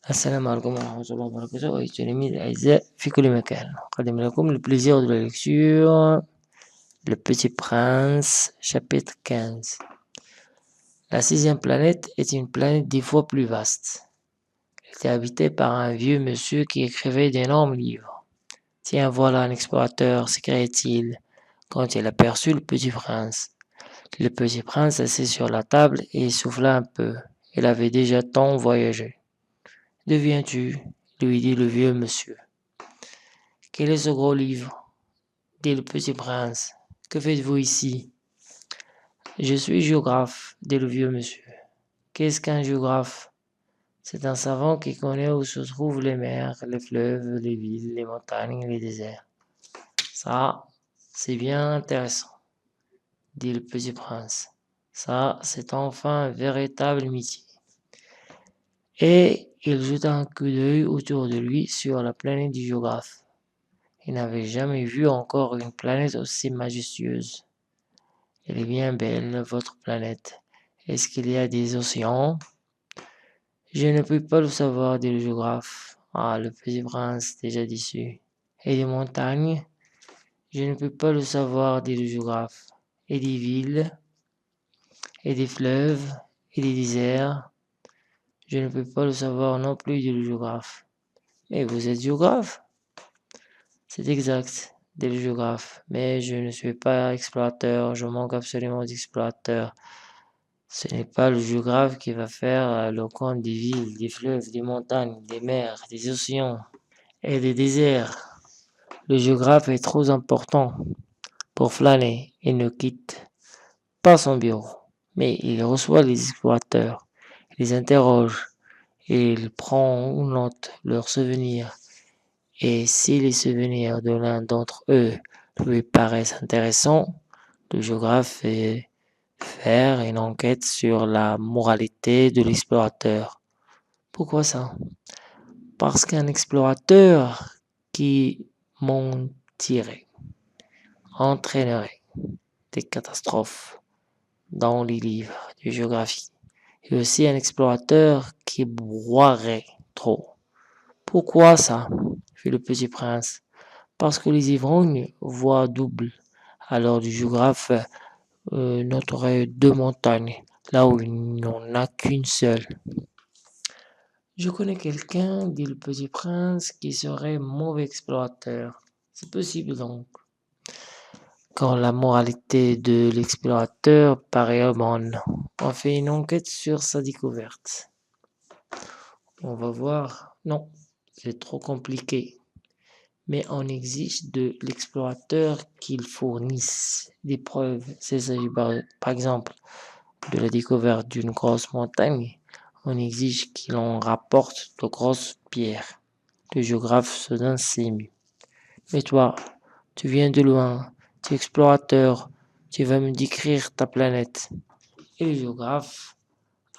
السلام عليكم ورحمة الله وبركاته أيها التلاميذ الأعزاء في كل مكان أقدم لكم le plaisir de la lecture Le Petit Prince chapitre 15. La sixième planète est une planète 10 fois plus vaste. Elle était habitée par un vieux monsieur qui écrivait d'énormes livres. Tiens, voilà un explorateur, s'écriait-il quand il aperçut le Petit Prince. Le Petit Prince s'assit sur la table et souffla un peu. Il avait déjà tant voyagé. D'où viens-tu? Lui dit le vieux monsieur. Quel est ce gros livre? Dit le Petit Prince. Que faites-vous ici? Je suis géographe, dit le vieux monsieur. Qu'est-ce qu'un géographe? C'est un savant qui connaît où se trouvent les mers, les fleuves, les villes, les montagnes, les déserts. Ça, c'est bien intéressant, dit le Petit Prince. Ça, c'est enfin un véritable métier. Et il jeta un coup d'œil autour de lui sur la planète du géographe. Il n'avait jamais vu encore une planète aussi majestueuse. Elle est bien belle, votre planète. Est-ce qu'il y a des océans? Je ne peux pas le savoir, dit le géographe. Ah, le Petit Prince, déjà déçu. Et des montagnes? Je ne peux pas le savoir, dit le géographe. Et des villes? Et des fleuves? Et des déserts? Je ne peux pas le savoir non plus, dit le géographe. Mais vous êtes géographe? C'est exact, dit le géographe. Mais je ne suis pas explorateur, je manque absolument d'explorateurs. Ce n'est pas le géographe qui va faire le compte des villes, des fleuves, des montagnes, des mers, des océans et des déserts. Le géographe est trop important pour flâner et ne quitte pas son bureau. Mais il reçoit les explorateurs, les interroge et il prend en note leurs souvenirs. Et si les souvenirs de l'un d'entre eux lui paraissent intéressants, le géographe fait faire une enquête sur la moralité de l'explorateur. Pourquoi ça? Parce qu'un explorateur qui mentirait entraînerait des catastrophes dans les livres de géographie. Et aussi un explorateur qui boirait trop. Pourquoi ça? Fit le Petit Prince. Parce que les ivrognes voient double. Alors le géographe noterait deux montagnes, là où il n'y en a qu'une seule. Je connais quelqu'un, dit le Petit Prince, qui serait mauvais explorateur. C'est possible donc. Quand la moralité de l'explorateur paraît bonne, on fait une enquête sur sa découverte. On va voir. Non, c'est trop compliqué. Mais on exige de l'explorateur qu'il fournisse des preuves. S'il s'agit par exemple de la découverte d'une grosse montagne, on exige qu'il en rapporte de grosses pierres. Le géographe se donne sému. Mais toi, tu viens de loin, tu es explorateur, tu vas me décrire ta planète. Et le géographe,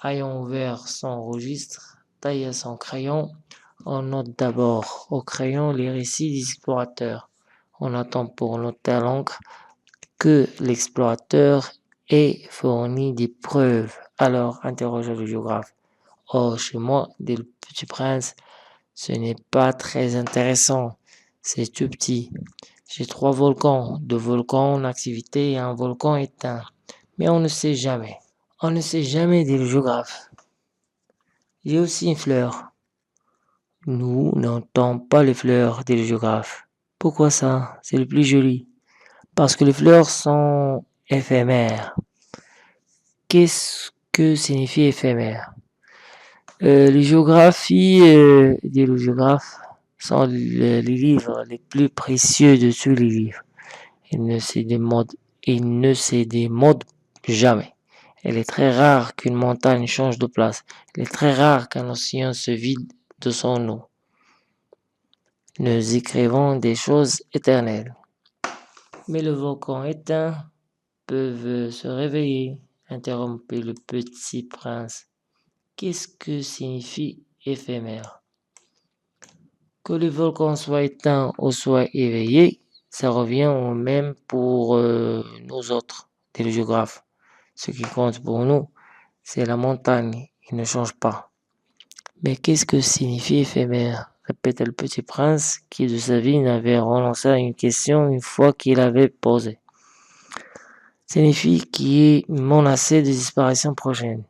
ayant ouvert son registre, tailla son crayon. On note d'abord au crayon les récits des explorateurs. On attend pour noter à l'encre que l'explorateur ait fourni des preuves. Alors, interrogea le géographe. Oh, chez moi, dit le Petit Prince, ce n'est pas très intéressant. C'est tout petit. J'ai 3 volcans, 2 volcans en activité et un volcan éteint. Mais on ne sait jamais. On ne sait jamais, dit le géographe. J'ai aussi une fleur. Nous n'entendons pas les fleurs, dit le géographe. Pourquoi ça? C'est le plus joli. Parce que les fleurs sont éphémères. Qu'est-ce que signifie éphémère? Les géographies, dit le géographe, sont les livres les plus précieux de tous les livres. Ils ne se démodent jamais. Il est très rare qu'une montagne change de place. Il est très rare qu'un océan se vide de son eau. Nous écrivons des choses éternelles. Mais le volcan éteint peut se réveiller, interrompit le Petit Prince. Qu'est-ce que signifie éphémère? Que le volcan soit éteint ou soit éveillé, ça revient au même pour nous autres, dit le géographe. Ce qui compte pour nous, c'est la montagne, il ne change pas. Mais qu'est-ce que signifie éphémère? Répétait le petit prince, qui de sa vie n'avait renoncé à une question une fois qu'il avait posé. Signifie qui est menacé de disparition prochaine.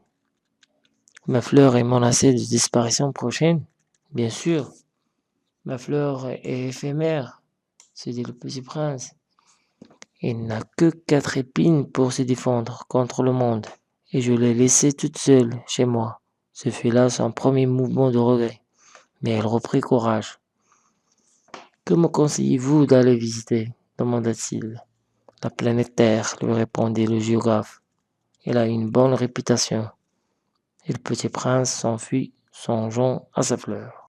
Ma fleur est menacée de disparition prochaine? Bien sûr, ma fleur est éphémère, se dit le petit prince. Il n'a que 4 épines pour se défendre contre le monde, et je l'ai laissée toute seule chez moi. Ce fut là son premier mouvement de regret, mais elle reprit courage. Que me conseillez-vous d'aller visiter? Demanda-t-il. La planète Terre, lui répondit le géographe. Elle a une bonne réputation. Et le petit prince s'enfuit, songeant à sa fleur.